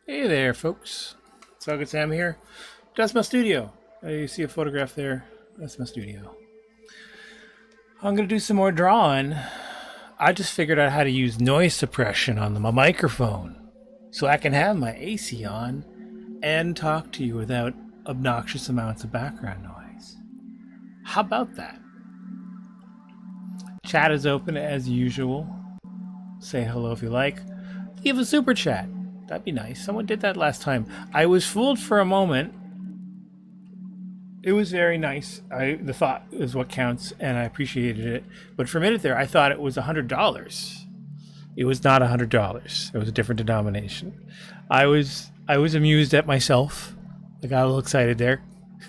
Hey there, folks. Salgood Sam here. That's my studio. You see a photograph there? That's my studio. I'm going to do some more drawing. I just figured out how to use noise suppression on my microphone so I can have my AC on and talk to you without obnoxious amounts of background noise. How about that? Chat is open as usual. Say hello if you like. Leave a super chat. That'd be nice. Someone did that last time. I was fooled for a moment. It was very nice. The thought is what counts, and I appreciated it. But for a minute there, I thought it was $100. It was not $100. It was a different denomination. I was amused at myself. I got a little excited there.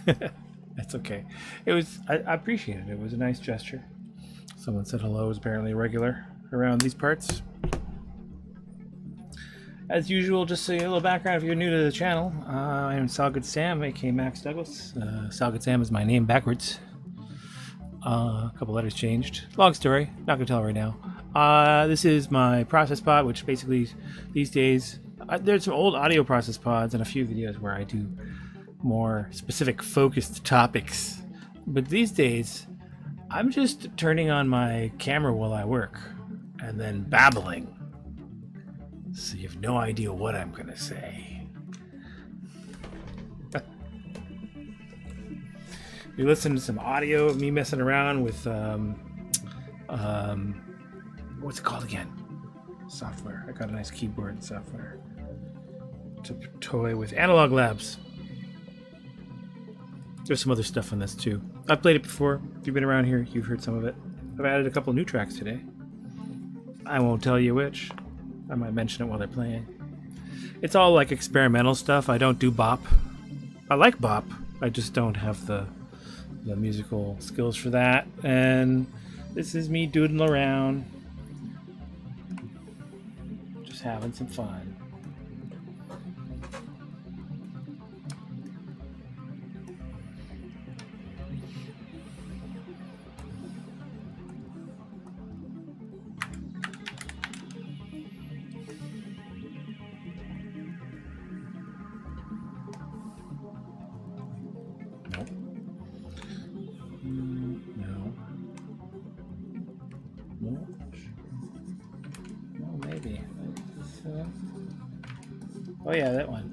That's okay. I appreciated it. It was a nice gesture. Someone said hello is apparently regular around these parts. As usual, just a little background if you're new to the channel. I am Salgood Sam, aka Max Douglas. Salgood Sam is my name backwards. A couple letters changed. Long story, not gonna tell right now. This is my Processpod, which basically these days there's some old audio Processpods and a few videos where I do more specific focused topics. But these days, I'm just turning on my camera while I work and then babbling. So you have no idea what I'm going to say. You listen to some audio of me messing around with, what's it called again? Software. I got a nice keyboard software to toy with. Analog Labs. There's some other stuff on this too. I've played it before. If you've been around here, you've heard some of it. I've added a couple new tracks today. I won't tell you which. I might mention it while they're playing. It's all like experimental stuff. I don't do bop. I like bop. I just don't have the musical skills for that. And this is me doodling around. Just having some fun. Oh yeah, that one.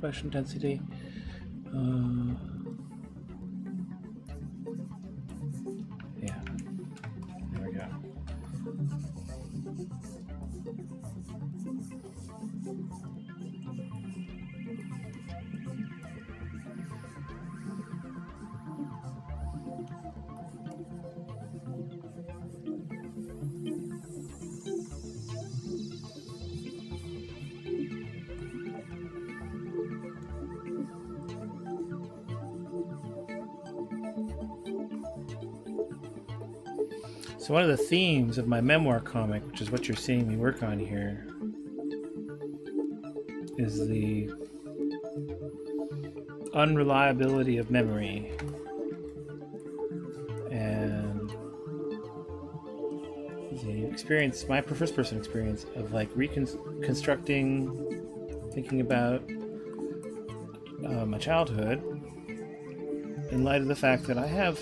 Brush intensity. Yeah. There we go. So one of the themes of my memoir comic, which is what you're seeing me work on here, is the unreliability of memory. And the experience, my first person experience of like reconstructing, thinking about my childhood in light of the fact that I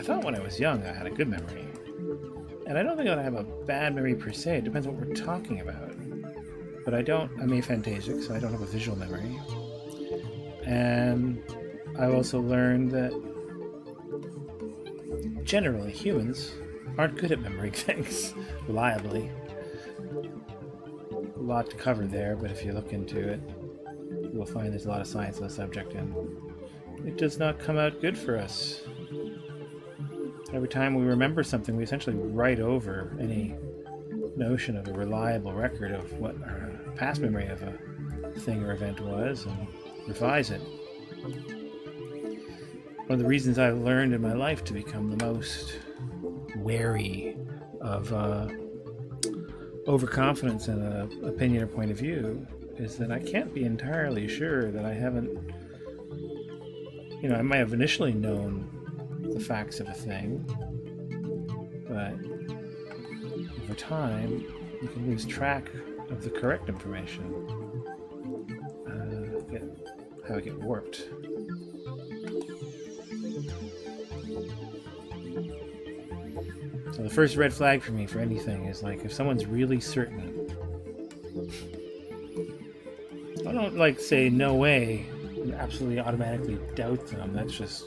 thought when I was young I had a good memory. And I don't think I have a bad memory per se. It depends on what we're talking about. But I'm aphantasic, so I don't have a visual memory. And I've also learned that generally humans aren't good at remembering things reliably. A lot to cover there, but if you look into it, you will find there's a lot of science on the subject, and it does not come out good for us. Every time we remember something, we essentially write over any notion of a reliable record of what our past memory of a thing or event was and revise it. One of the reasons I've learned in my life to become the most wary of overconfidence in an opinion or point of view is that I can't be entirely sure that I haven't, I might have initially known the facts of a thing, but over time you can lose track of the correct information. How I get warped. So the first red flag for me for anything is like if someone's really certain. I don't like say no way and absolutely automatically doubt them. That's just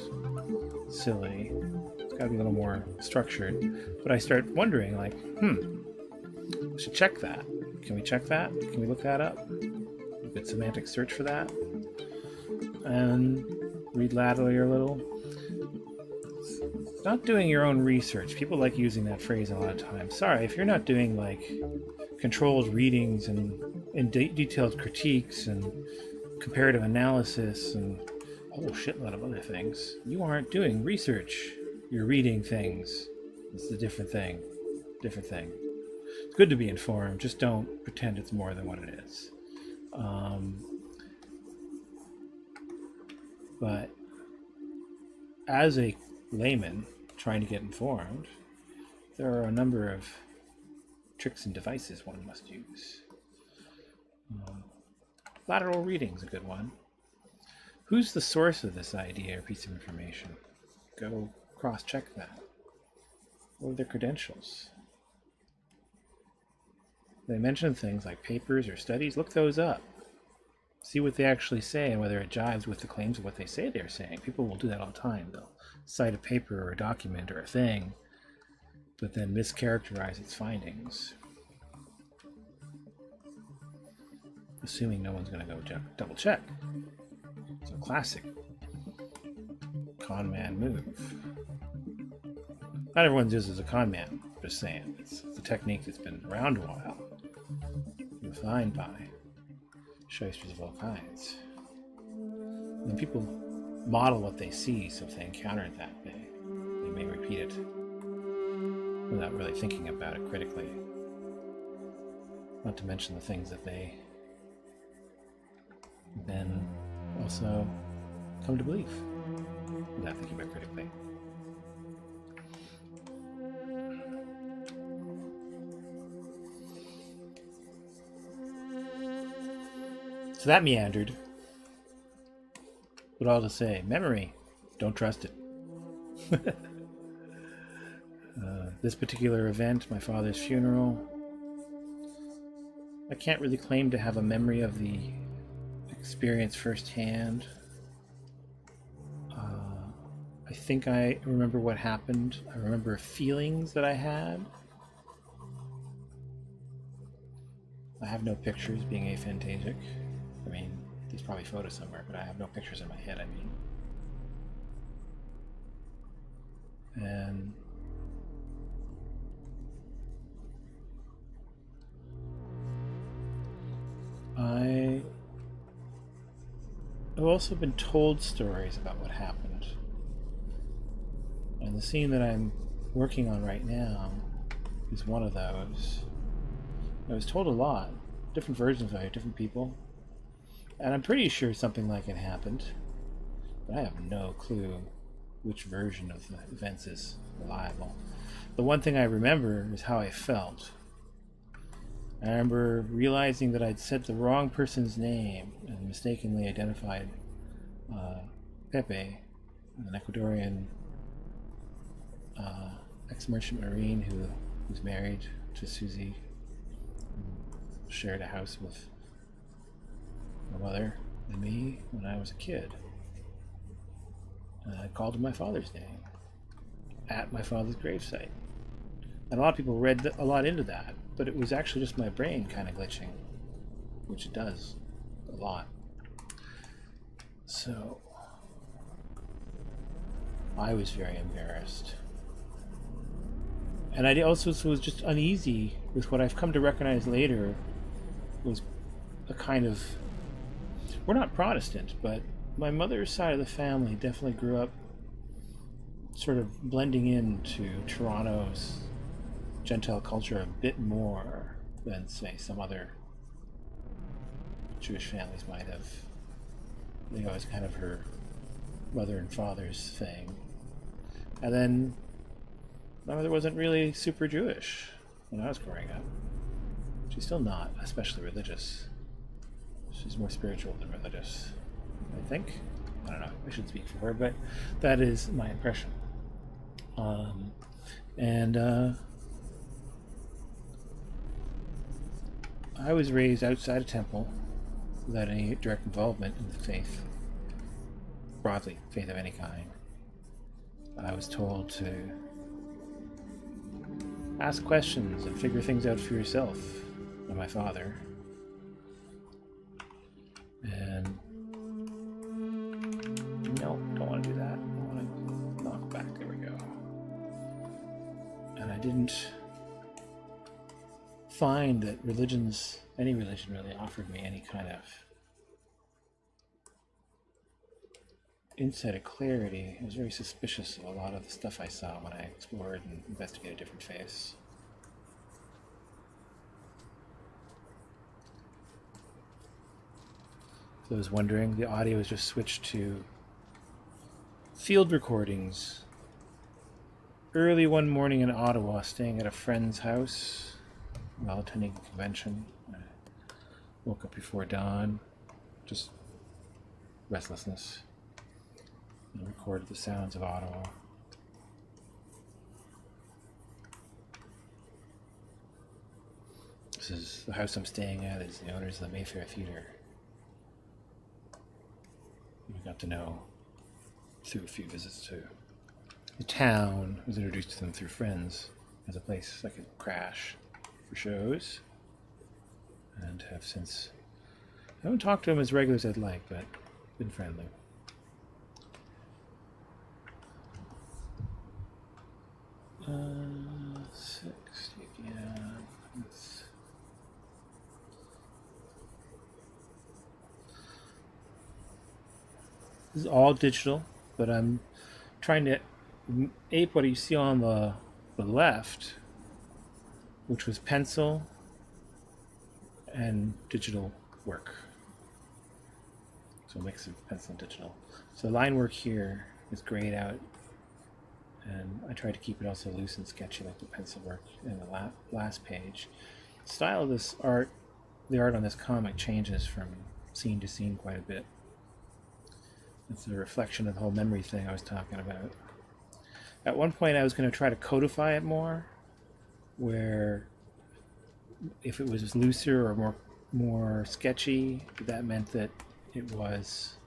silly. It's got to be a little more structured. But I start wondering, like, we should check that. Can we check that? Can we look that up? A good semantic search for that. And read laterally a little. It's not doing your own research. People like using that phrase a lot of times. Sorry, if you're not doing like controlled readings and detailed critiques and comparative analysis and a whole shitload of other things, you aren't doing research. You're reading things. It's a different thing. Different thing. It's good to be informed. Just don't pretend it's more than what it is. But as a layman trying to get informed, there are a number of tricks and devices one must use. Lateral reading's a good one. Who's the source of this idea or piece of information? Go cross-check that. What are their credentials? They mention things like papers or studies. Look those up. See what they actually say and whether it jives with the claims of what they say they're saying. People will do that all the time. They'll cite a paper or a document or a thing, but then mischaracterize its findings, assuming no one's going to go double check. It's a classic con man move. Not everyone does as a con man, just saying. It's a technique that's been around a while, refined by shysters of all kinds. And people model what they see, so if they encounter it that way, they may repeat it without really thinking about it critically. Not to mention the things that they then also come to believe without thinking about it critically. So that meandered. But all to say, memory, don't trust it. This particular event, my father's funeral, I can't really claim to have a memory of the experience firsthand. I think I remember what happened. I remember feelings that I had. I have no pictures, being aphantasic. I mean, there's probably photos somewhere, but I have no pictures in my head, I mean. And I have also been told stories about what happened. And the scene that I'm working on right now is one of those. I was told a lot, different versions of it, different people. And I'm pretty sure something like it happened, but I have no clue which version of the events is reliable. The one thing I remember is how I felt. I remember realizing that I'd said the wrong person's name and mistakenly identified Pepe, an Ecuadorian ex-merchant marine who was married to Susie, shared a house with my mother and me when I was a kid. I called him my father's name at my father's gravesite. And a lot of people read a lot into that, but it was actually just my brain kind of glitching, which it does a lot. So I was very embarrassed. And I also was just uneasy with what I've come to recognize later was a kind of, we're not Protestant, but my mother's side of the family definitely grew up sort of blending into Toronto's Gentile culture a bit more than, say, some other Jewish families might have. I think it was kind of her mother and father's thing. And then my mother wasn't really super Jewish when I was growing up. She's still not especially religious. She's more spiritual than religious, I think. I don't know. I shouldn't speak for her, but that is my impression. I was raised outside a temple without any direct involvement in the faith, broadly, faith of any kind. I was told to ask questions and figure things out for yourself by my father. And no, don't want to do that. I want to knock back. There we go. And I didn't find that any religion really offered me any kind of insight or clarity. I was very suspicious of a lot of the stuff I saw when I explored and investigated different faiths. So I was wondering, the audio was just switched to field recordings. Early one morning in Ottawa, staying at a friend's house while attending a convention. I woke up before dawn, just restlessness, and recorded the sounds of Ottawa. This is the house I'm staying at, is the owners of the Mayfair Theatre. We got to know through a few visits to the town. I was introduced to them through friends as a place I could crash for shows, and have since, I haven't talked to them as regular as I'd like, but been friendly. Uh, 60, yeah. This is all digital, but I'm trying to ape what you see on the left, which was pencil and digital work. So a mix of pencil and digital. So line work here is grayed out, and I try to keep it also loose and sketchy like the pencil work in the last page. The style of this art, the art on this comic, changes from scene to scene quite a bit. It's a reflection of the whole memory thing I was talking about. At one point I was going to try to codify it more, where if it was looser or more sketchy, that meant that it was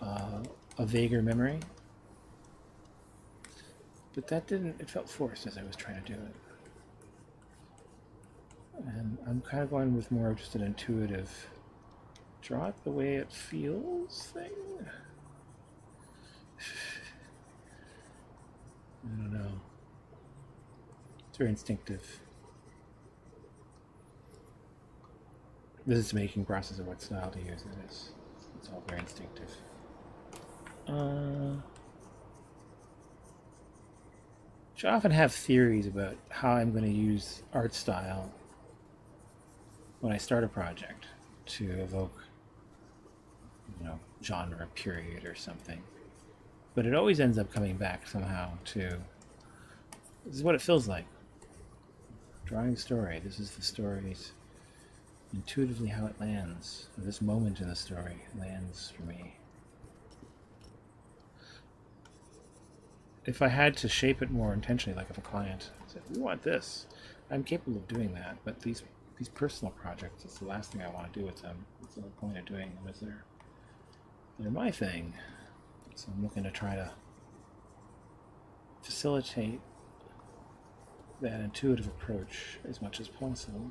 a vaguer memory. But that didn't, it felt forced as I was trying to do it. And I'm kind of going with more of just an intuitive, draw it the way it feels thing. I don't know. It's very instinctive. This is the making process of what style to use. It's all very instinctive. I often have theories about how I'm going to use art style when I start a project to evoke, genre, period, or something. But it always ends up coming back somehow to, this is what it feels like. Drawing a story. This is the story's intuitively how it lands. Or this moment in the story lands for me. If I had to shape it more intentionally, like if a client said, we want this, I'm capable of doing that, but these personal projects, it's the last thing I want to do with them. What's the point of doing them? Is they're my thing. So I'm looking to try to facilitate that intuitive approach as much as possible.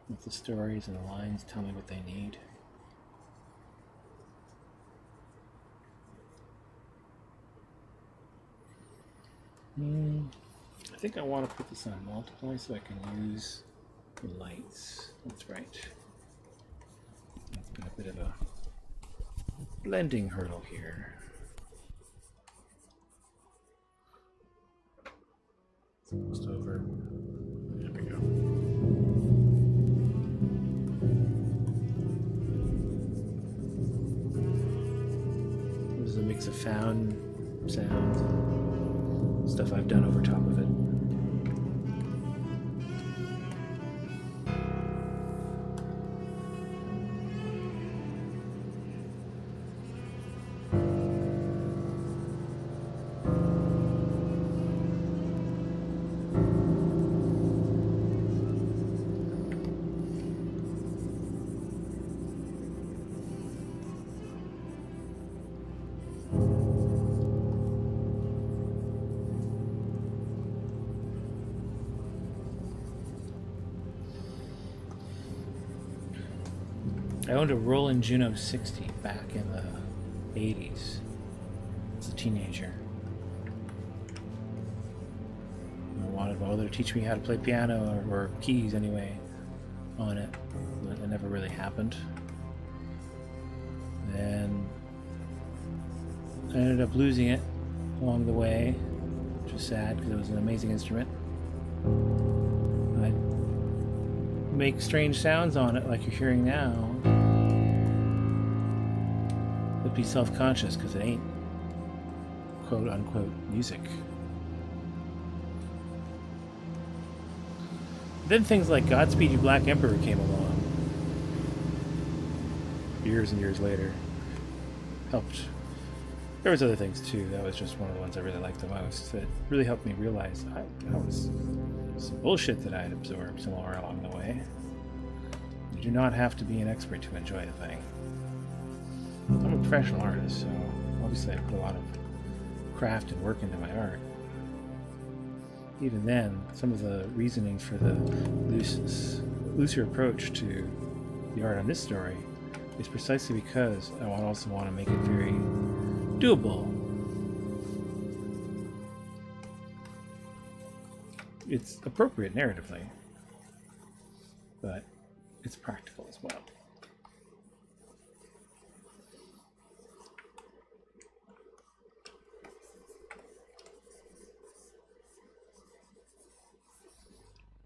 Let the stories and the lines tell me what they need. I think I want to put this on multiply so I can use the lights. That's right. That's been a bit of a blending hurdle here. It's almost over. There we go. This is a mix of found sounds and stuff I've done over top of it. I owned a Roland Juno 60 back in the 80s as a teenager. I wanted my mother to teach me how to play piano, or keys anyway, on it. But it never really happened. And I ended up losing it along the way, which was sad because it was an amazing instrument. I'd make strange sounds on it like you're hearing now. But be self-conscious because it ain't quote-unquote music. Then things like Godspeed You Black Emperor came along. Years and years later. Helped. There was other things too. That was just one of the ones I really liked the most. That really helped me realize that was some bullshit that I had absorbed somewhere along the way. You do not have to be an expert to enjoy a thing. I'm a professional artist, so obviously I put a lot of craft and work into my art. Even then, some of the reasoning for the looser approach to the art on this story is precisely because I also want to make it very doable. It's appropriate narratively, but it's practical as well.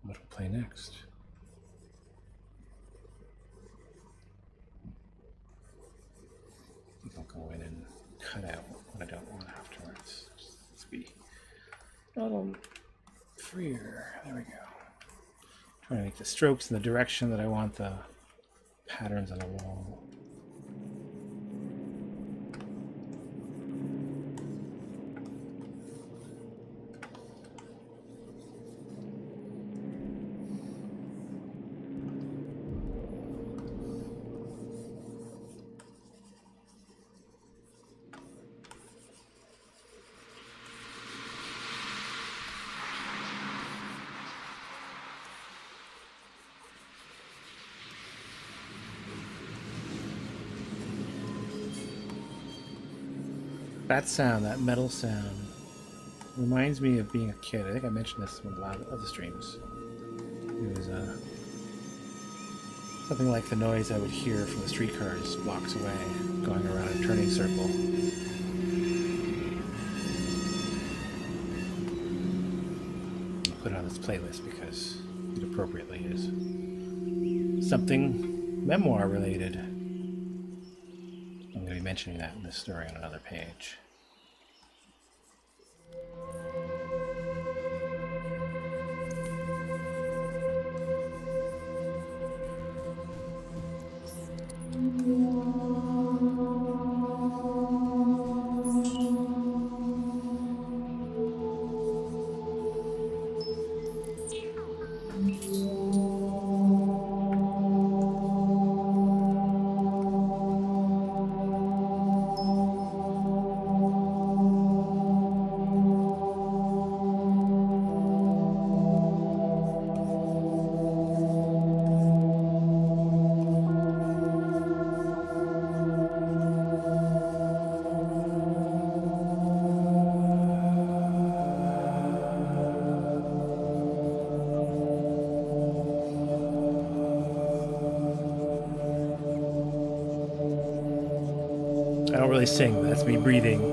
What will play next? I think I'll go in and cut out what I don't want afterwards. Let's be a little freer. There we go. Trying to make the strokes in the direction that I want the patterns on the wall. That sound, that metal sound, reminds me of being a kid. I think I mentioned this in one of the other streams. It was something like the noise I would hear from the streetcars blocks away, going around a turning circle. I'll put it on this playlist because it appropriately is something memoir related. I'm going to be mentioning that in this story on another page. I don't really sing, but that's me breathing.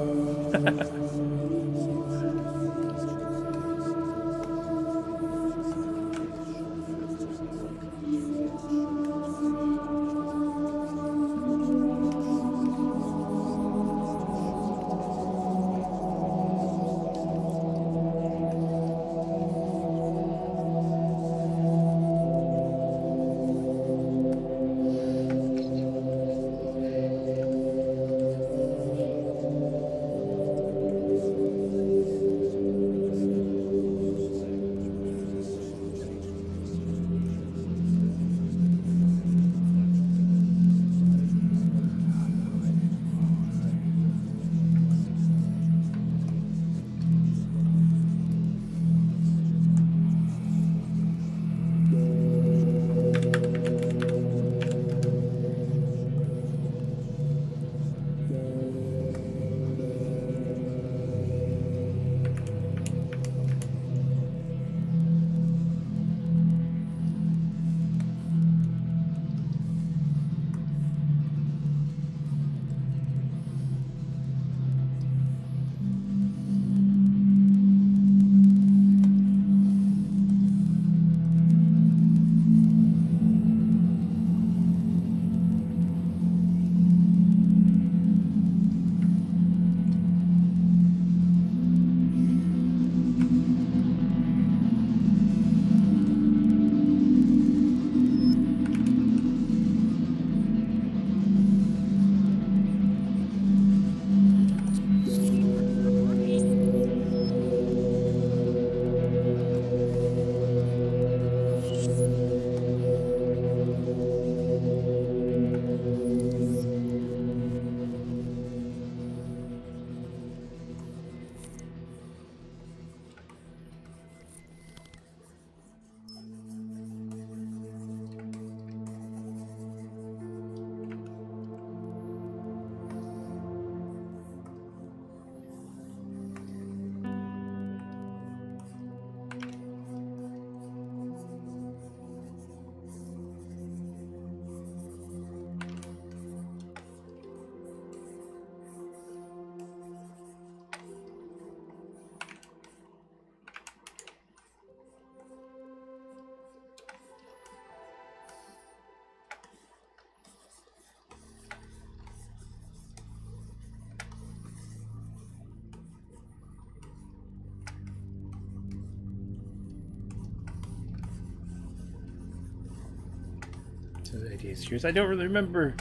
So the idea is curious. I don't really remember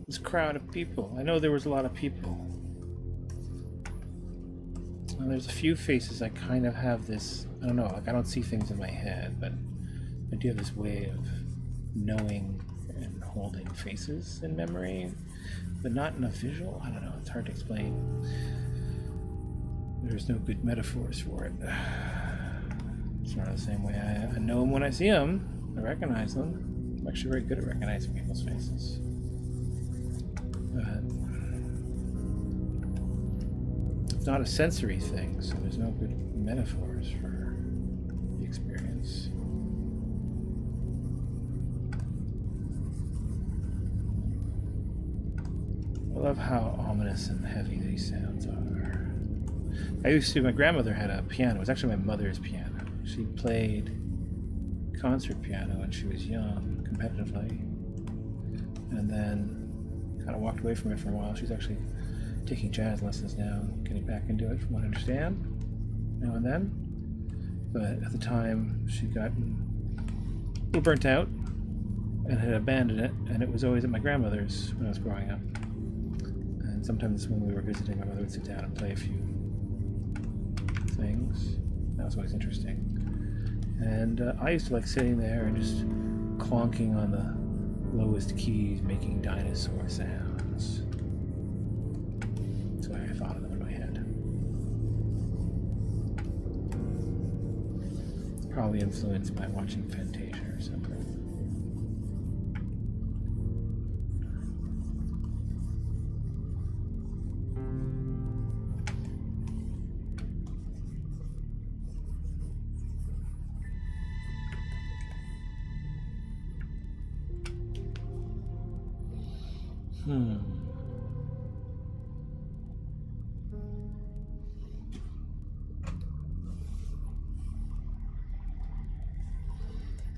this crowd of people. I know there was a lot of people. And there's a few faces I kind of have this, I don't know, like I don't see things in my head, but I do have this way of knowing and holding faces in memory, but not in a visual. I don't know, it's hard to explain. There's no good metaphors for it. It's not the same way I know them when I see them. I recognize them. I'm actually very good at recognizing people's faces. But it's not a sensory thing, so there's no good metaphors for the experience. I love how ominous and heavy these sounds are. My grandmother had a piano. It was actually my mother's piano. She played concert piano when she was young, competitively, and then kind of walked away from it for a while. She's actually taking jazz lessons now, getting back into it from what I understand, now and then. But at the time, she'd gotten a little burnt out and had abandoned it, and it was always at my grandmother's when I was growing up. And sometimes when we were visiting, my mother would sit down and play a few things. That was always interesting. And I used to like sitting there and just clonking on the lowest keys, making dinosaur sounds. That's why I thought of them in my head. Probably influenced by watching Fantasia or something.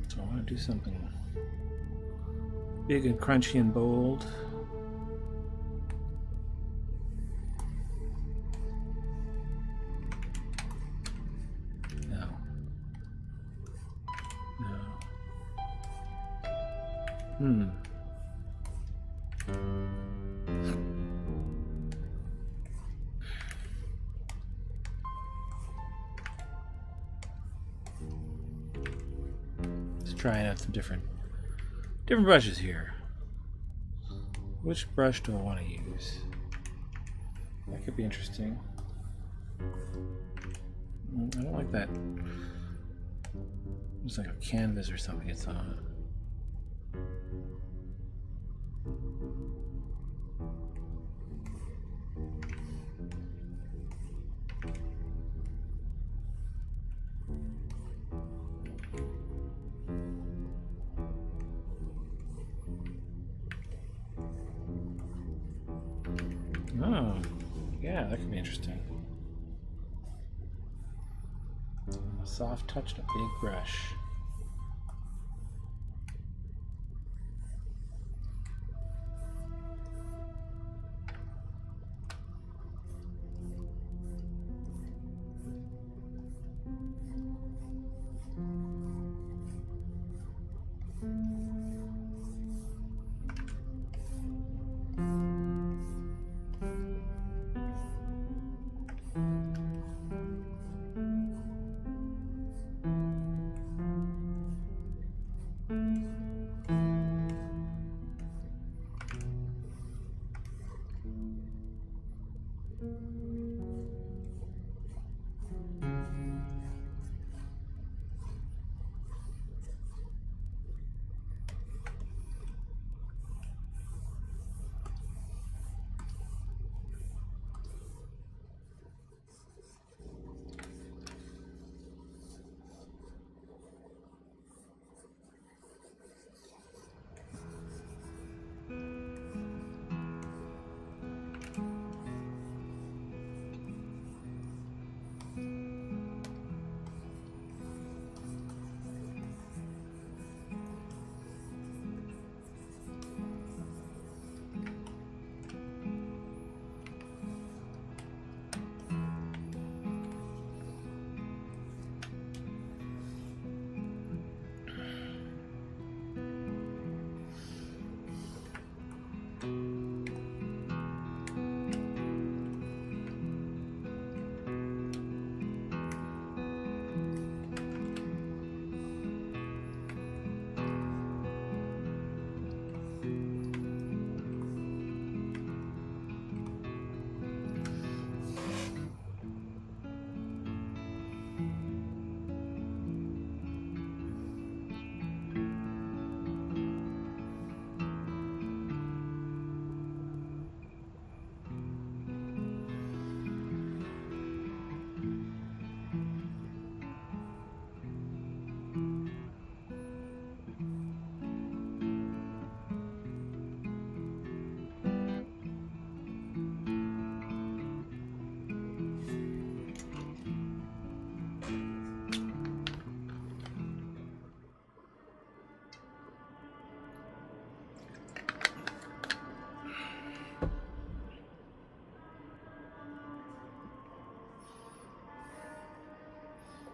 So I want to do something big and crunchy and bold. No. No. Trying out some different brushes here. Which brush do I want to use? That could be interesting. I don't like that. It's like a canvas or something it's on. Oh, yeah, that could be interesting. A soft touch and a big brush.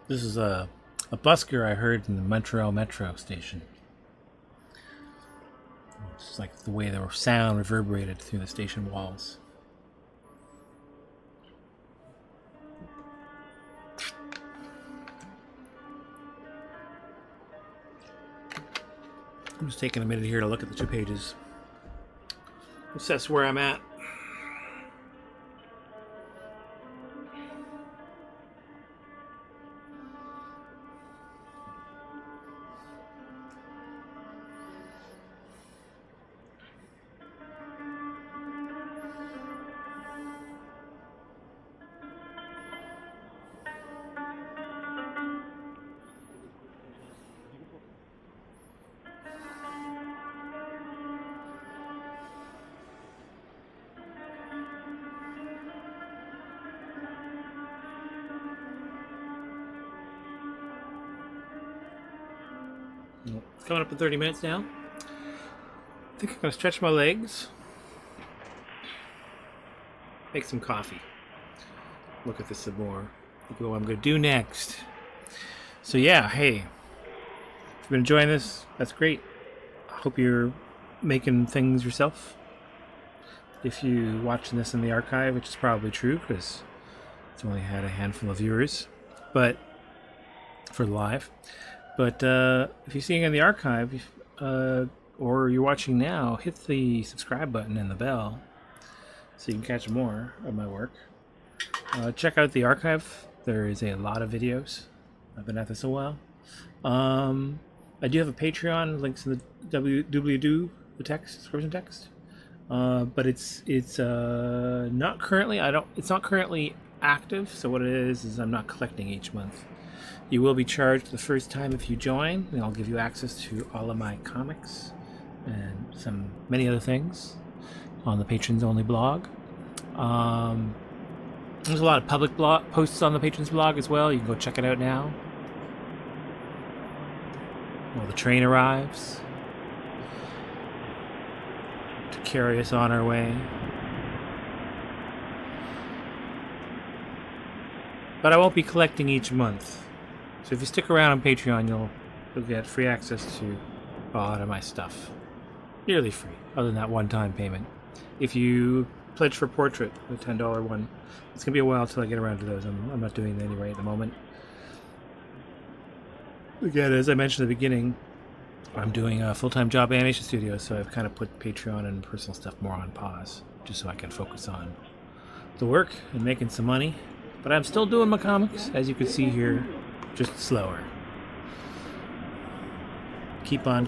This is a busker I heard in the Montreal metro station. It's like the way the sound reverberated through the station walls. I'm just taking a minute here to look at the 2 pages. Assess where I'm at. It's coming up in 30 minutes now. I think I'm going to stretch my legs. Make some coffee. Look at this some more. Think of what I'm going to do next. So yeah, hey. If you've been enjoying this, that's great. I hope you're making things yourself. If you're watching this in the archive, which is probably true because it's only had a handful of viewers, but for live. But if you're seeing in the archive, or you're watching now, hit the subscribe button and the bell so you can catch more of my work. Check out the archive. There is a lot of videos. I've been at this a while. I do have a Patreon. Links in the doobly-doo, the text, description text. But it's not currently. It's not currently active. So what it is I'm not collecting each month. You will be charged the first time if you join, and I'll give you access to all of my comics and many other things on the patrons only blog. There's a lot of public blog posts on the patrons blog as well. You can go check it out now. Well, the train arrives to carry us on our way. But I won't be collecting each month. So if you stick around on Patreon, you'll get free access to a lot of my stuff. Nearly free, other than that one-time payment. If you pledge for Portrait, the $10 one, it's going to be a while till I get around to those. I'm not doing any right at the moment. Again, as I mentioned at the beginning, I'm doing a full-time job at animation studio, so I've kind of put Patreon and personal stuff more on pause, just so I can focus on the work and making some money. But I'm still doing my comics, as you can see here, just slower. Keep on.